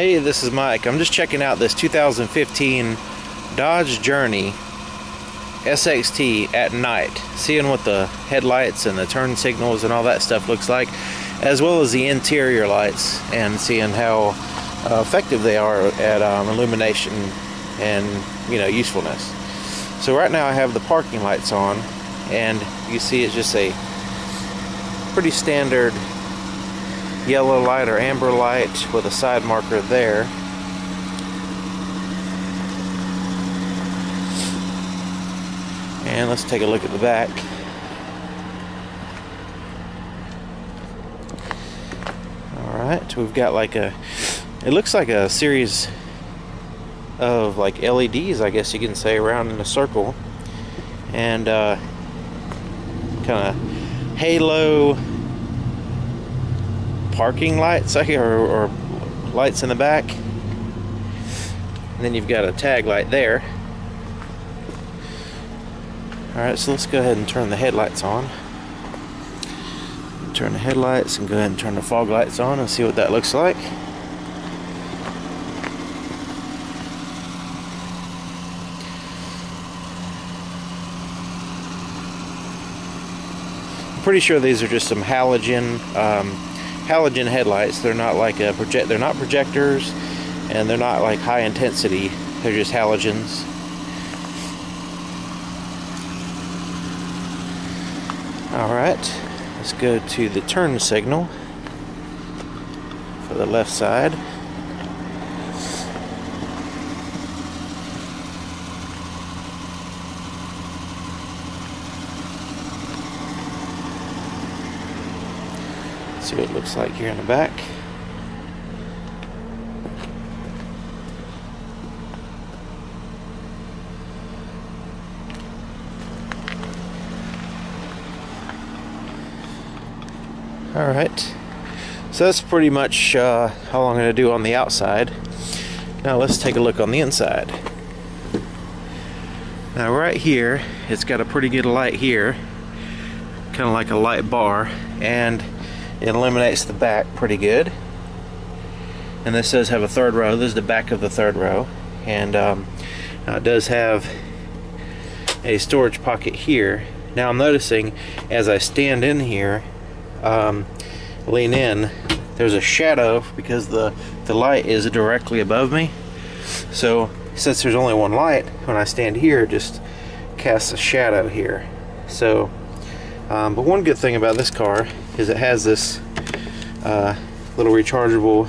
Hey, this is Mike. I'm just checking out this 2015 Dodge Journey SXT at night, seeing what the headlights and the turn signals and all that stuff looks like, as well as the interior lights, and seeing how effective they are at illumination and usefulness. So right now I have the parking lights on, and you see it's just a pretty standard yellow light or amber light with a side marker there. And let's take a look at the back. Alright, we've got like it looks like a series of like LEDs, I guess you can say, around in a circle, and kind of halo parking lights or lights in the back, and then you've got a tag light there. Alright, so let's go ahead and turn the headlights on. Turn the headlights and go ahead and turn the fog lights on and see what that looks like. I'm pretty sure these are just some halogen headlights. They're not like they're not projectors, and they're not like high intensity. They're just halogens. Alright, let's go to the turn signal for the left side. See what it looks like here in the back. Alright, so that's pretty much all I'm going to do on the outside. Now let's take a look on the inside. Now right here, it's got a pretty good light here, kind of like a light bar, and it illuminates the back pretty good. And this does have a third row. This is the back of the third row, and it does have a storage pocket here. Now I'm noticing as I stand in here, lean in, there's a shadow because the light is directly above me. So since there's only one light, when I stand here, it just casts a shadow here. So but one good thing about this car is it has this little rechargeable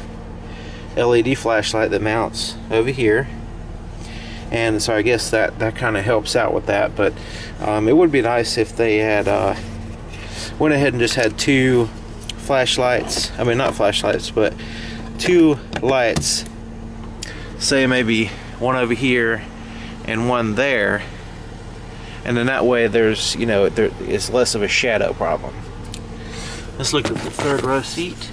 LED flashlight that mounts over here, and so I guess that kind of helps out with that. But it would be nice if they had went ahead and just had two flashlights. I mean, not flashlights, but two lights, say maybe one over here and one there, and then that way there's there is less of a shadow problem. Let's look at the third row seat.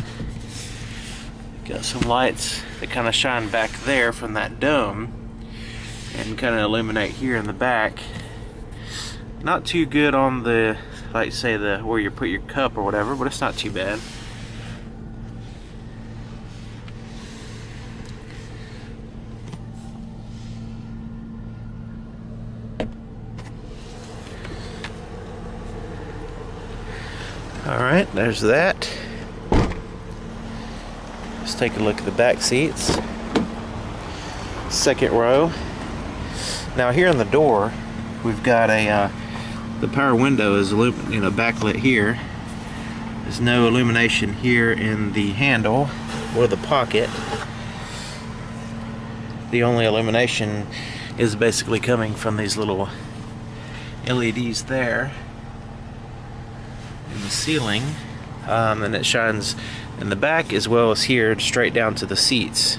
Got some lights that kind of shine back there from that dome and kind of illuminate here in the back. Not too good on the, like say, the where you put your cup or whatever, but it's not too bad. Alright, there's that. Let's take a look at the back seats. Second row. Now here on the door, we've got the power window is backlit here. There's no illumination here in the handle or the pocket. The only illumination is basically coming from these little LEDs there in the ceiling, and it shines in the back as well as here, straight down to the seats.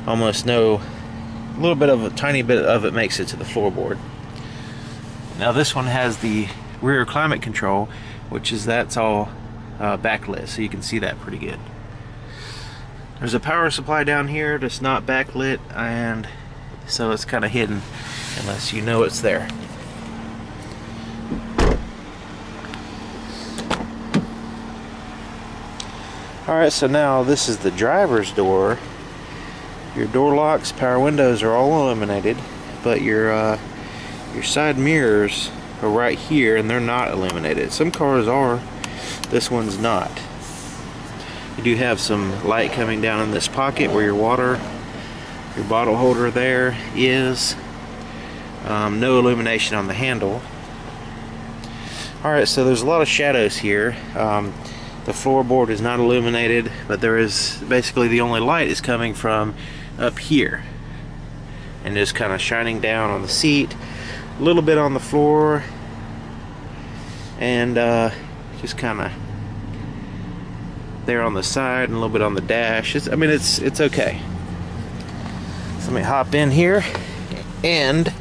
Almost no, a little bit of a tiny bit of it makes it to the floorboard. Now this one has the rear climate control, that's all backlit, so you can see that pretty good. There's a power supply down here that's not backlit, and so it's kind of hidden unless you know it's there. Alright, so now this is the driver's door, Your door locks, power windows are all illuminated, but your side mirrors are right here and they're not illuminated. Some cars are, this one's not. You do have some light coming down in this pocket where your bottle holder there is. No illumination on the handle. Alright, so there's a lot of shadows here. The floorboard is not illuminated, but there is basically the only light is coming from up here and just kind of shining down on the seat, a little bit on the floor, and just kind of there on the side and a little bit on the dash. I mean, it's okay. So let me hop in here, and it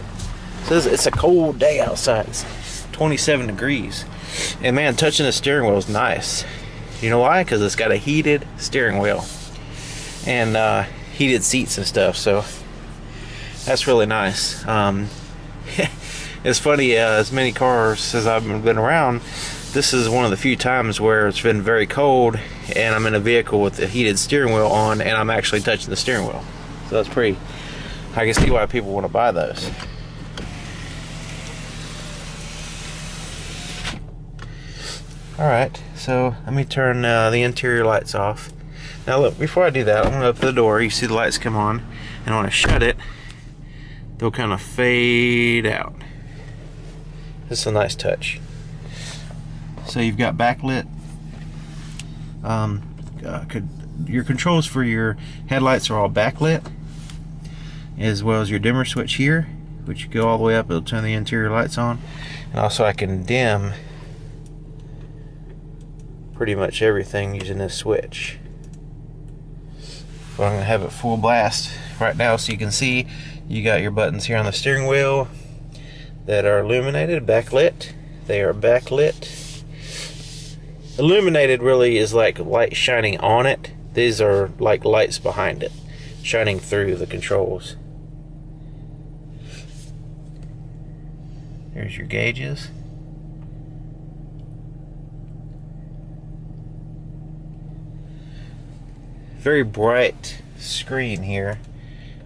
says it's a cold day outside. It's 27 degrees, and man, touching the steering wheel is nice. You know why? Because it's got a heated steering wheel and heated seats and stuff, so that's really nice. It's funny, as many cars as I've been around, this is one of the few times where it's been very cold and I'm in a vehicle with the heated steering wheel on and I'm actually touching the steering wheel. So that's pretty, I can see why people want to buy those. Alright, so let me turn the interior lights off. Now look, before I do that, I'm going to open the door. You see the lights come on, and when I shut it, they'll kind of fade out. This is a nice touch. So you've got backlit. Your controls for your headlights are all backlit, as well as your dimmer switch here, which you go all the way up, it'll turn the interior lights on. And also I can dim pretty much everything using this switch. But I'm going to have it full blast right now so you can see you got your buttons here on the steering wheel that are illuminated, backlit. They are backlit. Illuminated really is like light shining on it. These are like lights behind it, shining through the controls. There's your gauges. Very bright screen here,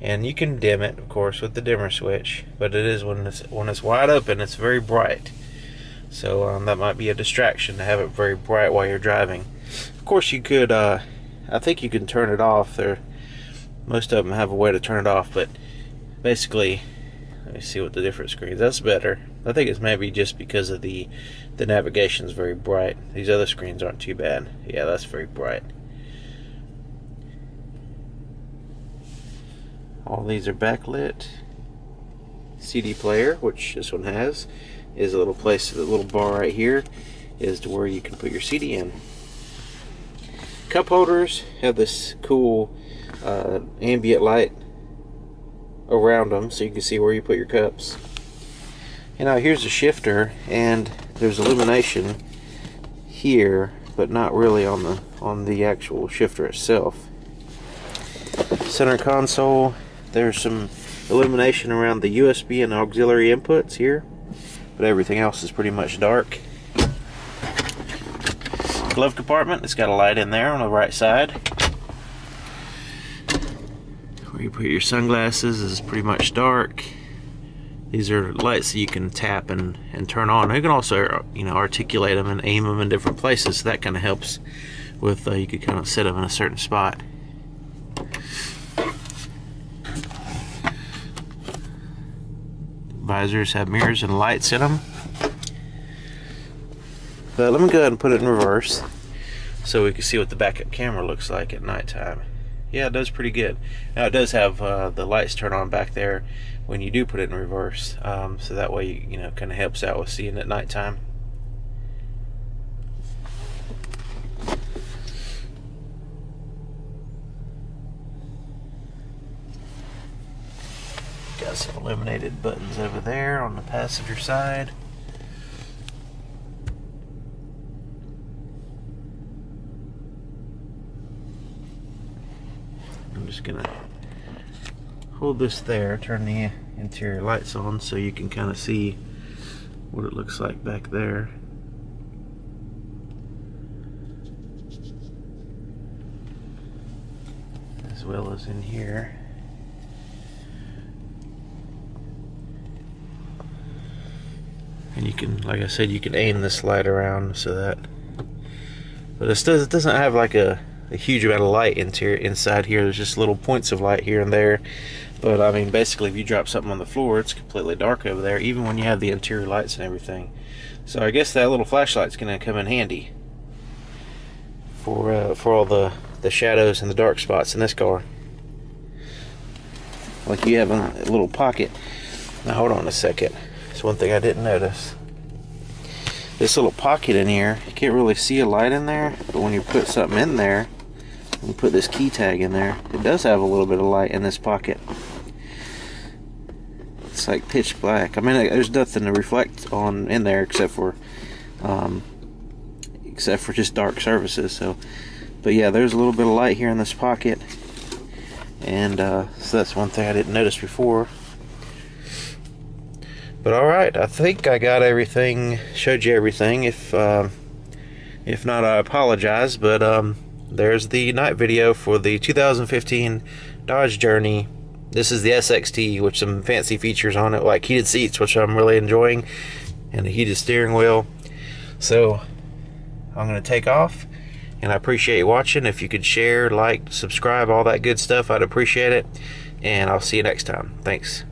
and you can dim it, of course, with the dimmer switch, but it is when it's wide open, it's very bright. So that might be a distraction to have it very bright while you're driving. Of course, you could, I think you can turn it off. Most of them have a way to turn it off, but basically, let me see what the different screens. That's better. I think it's maybe just because of the navigation is very bright. These other screens aren't too bad. Yeah, that's very bright. All these are backlit. CD player, which this one has, is a little place, the little bar right here is to where you can put your CD in. Cup holders have this cool ambient light around them so you can see where you put your cups. And now here's a shifter, and there's illumination here, but not really on the actual shifter itself. Center console. There's some illumination around the USB and auxiliary inputs here, but everything else is pretty much dark. Glove compartment, it's got a light in there on the right side. Where you put your sunglasses is pretty much dark. These are lights that you can tap and turn on. You can also, articulate them and aim them in different places. So that kind of helps with, you could kind of set them in a certain spot. Visors have mirrors and lights in them. But let me go ahead and put it in reverse so we can see what the backup camera looks like at nighttime. Yeah, it does pretty good. Now it does have the lights turn on back there when you do put it in reverse, so that way you kind of helps out with seeing at nighttime. Got some illuminated buttons over there on the passenger side. I'm just gonna hold this there, turn the interior lights on so you can kind of see what it looks like back there. As well as in here. And you can, like I said, you can aim this light around so that, but it doesn't have like a huge amount of light inside here. There's just little points of light here and there. But I mean, basically, if you drop something on the floor, it's completely dark over there, even when you have the interior lights and everything. So I guess that little flashlight's gonna come in handy for all the shadows and the dark spots in this car. Like you have a little pocket. Now hold on a second. There's one thing I didn't notice. This little pocket in here, you can't really see a light in there, but when you put something in there, when you put this key tag in there, it does have a little bit of light in this pocket. It's like pitch black. I mean, there's nothing to reflect on in there except for just dark surfaces. So, but yeah, there's a little bit of light here in this pocket, and so that's one thing I didn't notice before. But all right, I think I got everything, showed you everything. If not, I apologize. But there's the night video for the 2015 Dodge Journey. This is the SXT with some fancy features on it, like heated seats, which I'm really enjoying, and a heated steering wheel. So I'm going to take off, and I appreciate you watching. If you could share, like, subscribe, all that good stuff, I'd appreciate it. And I'll see you next time. Thanks.